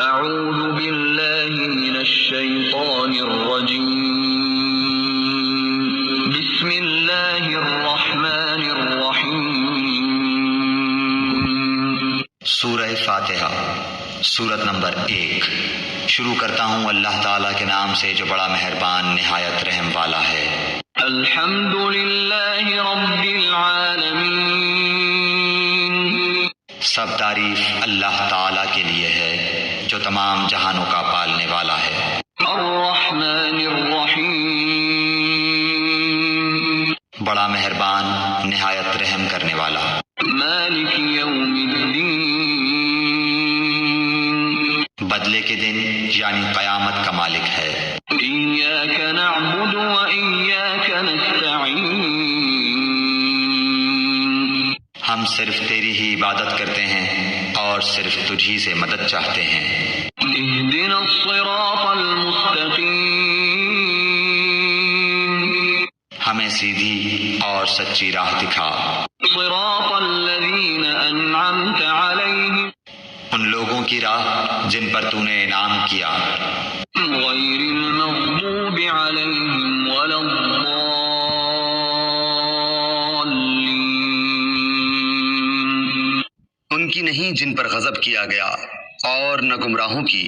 اعوذ باللہ من الشیطان الرجیم بسم اللہ الرحمن الرحیم۔ سورہ فاتحہ، سورت نمبر 1۔ شروع کرتا ہوں اللہ تعالیٰ کے نام سے جو بڑا مہربان نہایت رحم والا ہے۔ الحمد للہ رب العالمین، سب تعریف اللہ تعالیٰ کے لیے ہے جو تمام جہانوں کا پالنے والا ہے۔ الرحمن الرحیم، بڑا مہربان نہایت رحم کرنے والا۔ مالک یوم الدین، بدلے کے دن یعنی قیامت کا مالک ہے۔ ایاک نعبد و ایاک نستعین، ہم صرف تیری ہی عبادت کرتے ہیں اور صرف تجھی سے مدد چاہتے ہیں۔ اہدنا الصراط المستقیم، ہمیں سیدھی اور سچی راہ دکھا۔ صراط الذین انعمت علیہم، ان لوگوں کی راہ جن پر تو نے انعام کیا، غیر المغضوب علیہم ولا الضالین، ان کی نہیں جن پر غضب کیا گیا اور نہ گمراہوں کی۔